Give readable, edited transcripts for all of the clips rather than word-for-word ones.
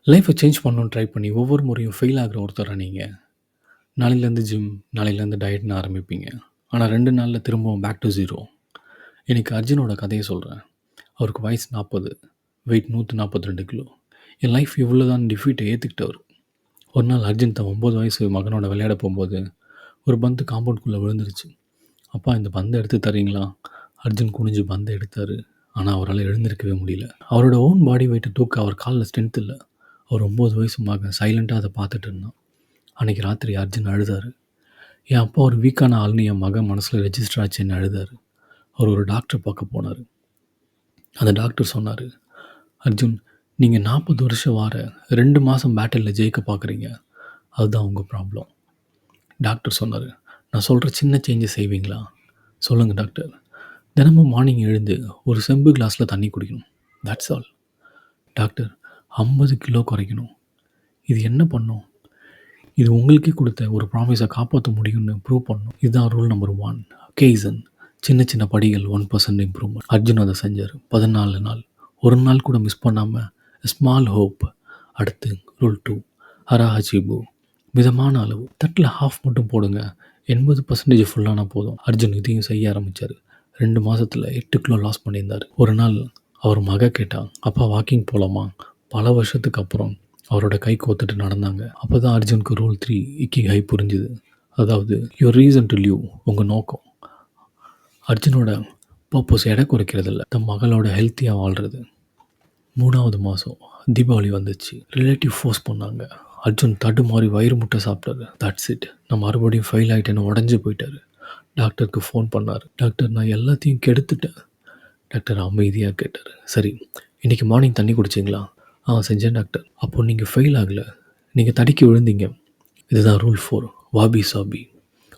லைஃப்பை சேஞ்ச் பண்ணணும்னு ட்ரை பண்ணி ஒவ்வொரு முறையும் ஃபெயில் ஆகுற ஒருத்தரா நீங்க. நாளையிலேருந்து ஜிம், நாளையிலேருந்து டயட்ன்னு ஆரம்பிப்பீங்க. ஆனா 2 நாள்ல திரும்பவும் பேக் டூ ஸீரோ. இன்னைக்கு அர்ஜுனோட கதைய சொல்றேன். அவருக்கு வயசு 40, வெயிட் 142 கிலோ. என் லைஃப் இவ்வளோதான் டிஃபீட்டை ஏத்துக்கிட்டவரு. ஒரு நாள் அர்ஜுன் தன் 9 வயசு மகனோட விளையாட போம்போது, ஒரு பந்து காம்பவுண்ட்குள்ள விழுந்துருச்சு. "அப்பா இந்த பந்த எடுத்து தர்றீங்களா?" அர்ஜுன் குனிஞ்சு பந்த எடுத்தாரு. ஆனா அவரால எழுந்திருக்கவே முடியல. அவரோட ஓன் பாடி வெயிட்ட தூக்க அவர் கால்ல ஸ்ட்ரென்த் இல்ல. அவர் 9 வயசு மகன் சைலண்ட்டா அத பார்த்துட்டு இருந்தான். அன்னைக்கு ராத்திரி அர்ஜுன் அழுதாரு. என் அப்பா ஒரு வீக்கான ஆள்னு என் மகன் மனசுல ரெஜிஸ்டர் ஆச்சுன்னு அழுதாரு. அவர் ஒரு டாக்டர பார்க்க போனாரு. அந்த டாக்டர் சொன்னாரு, "அர்ஜுன், நீங்க 40 வருஷம் வார 2 மாசம் பேட்டில்ல ஜெயிக்க பார்க்குறீங்க. அதுதான் உங்க ப்ராப்ளம்." டாக்டர் சொன்னாரு, "நான் சொல்ற சின்ன சேஞ்சஸ் செய்வீங்களா?" "சொல்லுங்க டாக்டர்." "தினமும் மார்னிங் எழுந்து ஒரு செம்பு கிளாஸ்ல தண்ணி குடிக்கணும். That's all." "டாக்டர், 50 கிலோ குறைக்கணும். இது என்ன பண்ணும்?" "இது உங்களுக்கே கொடுத்த ஒரு ப்ராமிஸை காப்பாற்ற முடியும்னு ப்ரூவ் பண்ணணும். இதுதான் ரூல் நம்பர் 1. கேசன். சின்ன சின்ன படிகள் 1% இம்ப்ரூவ்மெண்ட்." அர்ஜுன் அதை செஞ்சார். 14 நாள். ஒரு நாள் கூட மிஸ் பண்ணாமல் ஸ்மால் ஹோப். அடுத்து ரூல் 2. ஹராஹச்சிபு. மிதமான அளவு. தட்டில் ஹாஃப் மட்டும் போடுங்க. 80% ஃபுல்லானா போதும். அர்ஜுன் இதையும் செய்ய ஆரம்பித்தார். 2 மாதத்தில் 8 கிலோ லாஸ் பண்ணியிருந்தார். ஒரு நாள் அவர் மக கேட்டான், "அப்பா வாக்கிங் போகலாமா?" பல வருஷத்துக்கு அப்புறம் அவரோட கை கோத்துட்டு நடந்தாங்க. அப்போ தான் அர்ஜுனுக்கு ரூல் 3 இக்கிகை புரிஞ்சுது. அதாவது யுவர் ரீசன் டு லிவ், உங்கள் நோக்கம். அர்ஜுனோட பர்பஸ் எடை குறைக்கிறது இல்லை, தன் மகளோட ஹெல்த்தியாக வாழ்கிறது. 3வது மாதம் தீபாவளி வந்துச்சு. ரிலேட்டிவ் ஃபோர்ஸ் பண்ணாங்க. அர்ஜுன் தடுமாறி வயிறு முட்டை சாப்பிட்டாரு. தட்ஸ் இட், நான் மறுபடியும் ஃபெயில் ஆகிட்டேன்னு உடஞ்சி போயிட்டாரு. டாக்டருக்கு ஃபோன் பண்ணார். "டாக்டர், நான் எல்லாத்தையும் கெடுத்துட்டேன்." டாக்டர் அமைதியாக கேட்டார். "சரி, இன்றைக்கி மார்னிங் தண்ணி குடிச்சிங்களா?" "செஞ்சேன் டாக்டர்." "அப்போது நீங்கள் ஃபெயில் ஆகலை, நீங்கள் தடுக்கி விழுந்தீங்க." இதுதான் ரூல் 4. வாபி சாபி.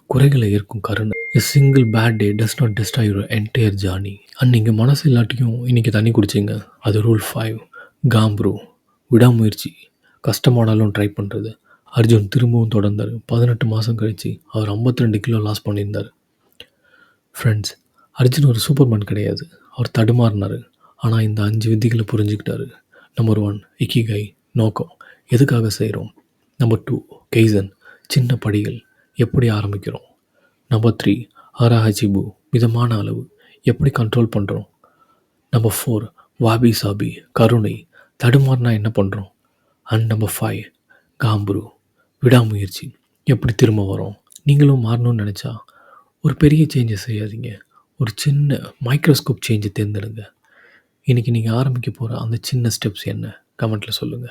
குறைகளை ஏற்கும் கருணை. A single bad day does not destroy your entire journey. And நீங்கள் மனசு இல்லாட்டியும் இன்றைக்கி தண்ணி குடிச்சிங்க. அது ரூல் 5. காம்ப்ரூ. விடாமுயற்சி. கஷ்டமானாலும் ட்ரை பண்ணுறது. அர்ஜுன் திரும்பவும் தொடர்ந்தார். 18 மாதம் கழித்து அவர் 52 கிலோ லாஸ் பண்ணியிருந்தார். ஃப்ரெண்ட்ஸ், அர்ஜுன் ஒரு சூப்பர்மேன் கிடையாது. அவர் தடுமாறினார். ஆனால் இந்த 5 விதிகளை புரிஞ்சுக்கிட்டாரு. நம்பர் 1, இக்கிகை, நோக்கம், எதுக்காக செய்கிறோம். நம்பர் 2, கெய்சன், சின்ன படிகள், எப்படி ஆரம்பிக்கிறோம். நம்பர் 3, ஹராஹச்சிபு, மிதமான அளவு, எப்படி கண்ட்ரோல் பண்ணுறோம். நம்பர் 4, வாபி சாபி, கருணை, தடுமாறினா என்ன பண்ணுறோம். அண்ட் நம்பர் 5, காம்ப்ரூ, விடாமுயற்சி, எப்படி திரும்ப வரோம். நீங்களும் மாறணும்னு நினச்சா ஒரு பெரிய சேஞ்சை செய்யாதீங்க, ஒரு சின்ன மைக்ரோஸ்கோப் சேஞ்சை தேர்ந்தெடுங்க. இன்றைக்கி நீங்கள் ஆரம்பிக்க போகிற அந்த சின்ன ஸ்டெப்ஸ் என்ன? கமெண்ட்டில் சொல்லுங்கள்.